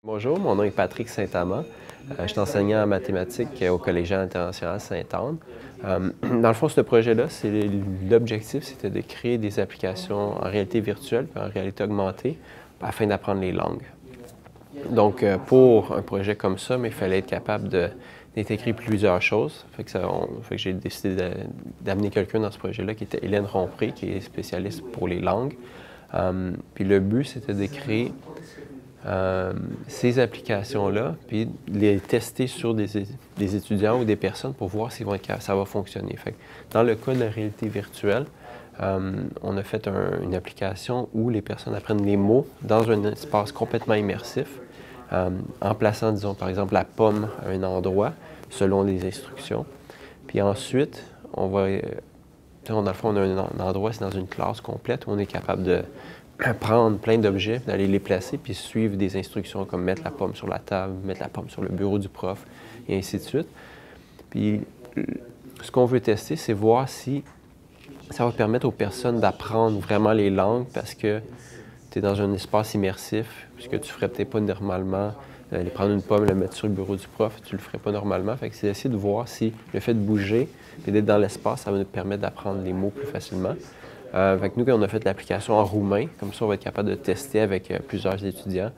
Bonjour, mon nom est Patrick Saint-Amand. Je suis enseignant en mathématiques au Collégial international Sainte-Anne. Dans le fond, ce projet-là, l'objectif, c'était de créer des applications en réalité virtuelle et en réalité augmentée afin d'apprendre les langues. Donc, pour un projet comme ça, il fallait être capable d'intégrer plusieurs choses. Fait que j'ai décidé d'amener quelqu'un dans ce projet-là qui était Hélène Rompré, qui est spécialiste pour les langues. Puis le but, c'était de créer ces applications-là, puis les tester sur des étudiants ou des personnes pour voir si ça va fonctionner. Fait que dans le cas de la réalité virtuelle, on a fait une application où les personnes apprennent les mots dans un espace complètement immersif, en plaçant, disons, par exemple, la pomme à un endroit, selon les instructions. Puis ensuite, dans le fond, on a un endroit, c'est dans une classe complète où on est capable de prendre plein d'objets, d'aller les placer, puis suivre des instructions comme mettre la pomme sur la table, mettre la pomme sur le bureau du prof, et ainsi de suite. Puis, ce qu'on veut tester, c'est voir si ça va permettre aux personnes d'apprendre vraiment les langues parce que tu es dans un espace immersif, puisque tu ne ferais peut-être pas normalement. Aller prendre une pomme et la mettre sur le bureau du prof, tu ne le ferais pas normalement. Fait que c'est essayer de voir si le fait de bouger et d'être dans l'espace, ça va nous permettre d'apprendre les mots plus facilement. Fait que nous, quand on a fait l'application en roumain, comme ça, on va être capable de tester avec plusieurs étudiants,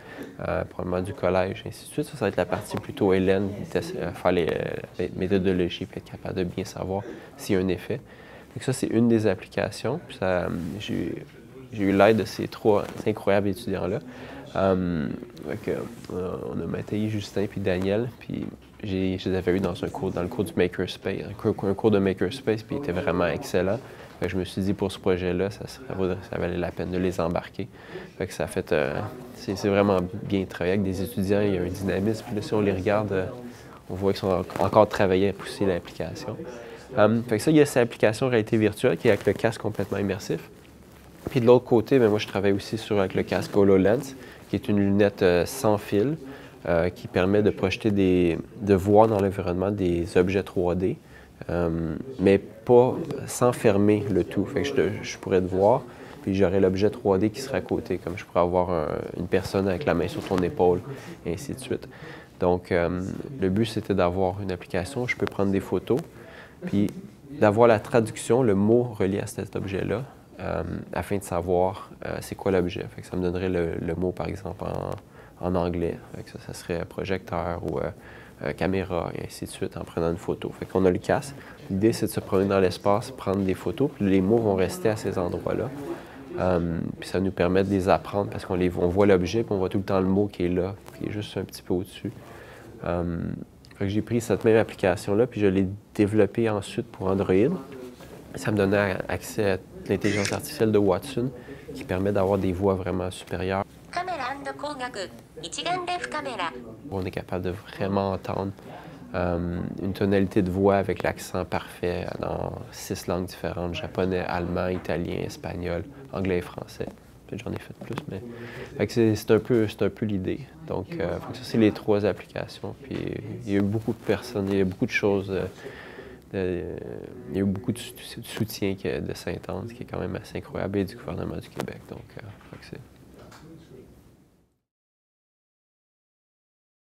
probablement du collège, et ainsi de suite. Ça va être la partie plutôt Hélène, faire les méthodologies, puis être capable de bien savoir s'il y a un effet. Fait que ça, c'est une des applications. Puis j'ai eu l'aide de ces trois incroyables étudiants-là. On a Mathieu, Justin puis Daniel, puis je les avais eu dans le cours du Makerspace, un cours de Makerspace, puis ils étaient vraiment excellents. Fait que je me suis dit, pour ce projet-là, ça valait la peine de les embarquer. Fait que c'est vraiment bien travaillé avec des étudiants, il y a un dynamisme. Puis là, si on les regarde, on voit qu'ils sont encore travaillés à pousser l'application. Fait que ça, il y a cette application réalité virtuelle qui est avec le casque complètement immersif. Puis de l'autre côté, moi, je travaille aussi avec le casque HoloLens, qui est une lunette sans fil qui permet de projeter de voir dans l'environnement des objets 3D, mais pas sans fermer le tout. Fait que je pourrais te voir, puis j'aurais l'objet 3D qui serait à côté, comme je pourrais avoir une personne avec la main sur ton épaule, et ainsi de suite. Donc, le but, c'était d'avoir une application où je peux prendre des photos, puis d'avoir la traduction, le mot relié à cet objet-là, afin de savoir c'est quoi l'objet. Ça me donnerait le mot, par exemple, en anglais. Ça serait projecteur ou caméra, et ainsi de suite, en prenant une photo. Fait qu'on a le casque. L'idée, c'est de se promener dans l'espace, prendre des photos, puis les mots vont rester à ces endroits-là. Puis ça nous permet de les apprendre parce on voit l'objet, puis on voit tout le temps le mot qui est là, qui est juste un petit peu au-dessus. J'ai pris cette même application-là, puis je l'ai développée ensuite pour Android. Ça me donnait accès à l'intelligence artificielle de Watson, qui permet d'avoir des voix vraiment supérieures. On est capable de vraiment entendre une tonalité de voix avec l'accent parfait dans 6 langues différentes, japonais, allemand, italien, espagnol, anglais et français. Peut-être j'en ai fait plus, mais c'est un peu l'idée. Donc, ça, c'est les 3 applications. Puis il y a eu beaucoup de personnes, il y a beaucoup de choses. Il y a eu beaucoup de soutien de Sainte-Anne, ce qui est quand même assez incroyable, et du gouvernement du Québec. Donc,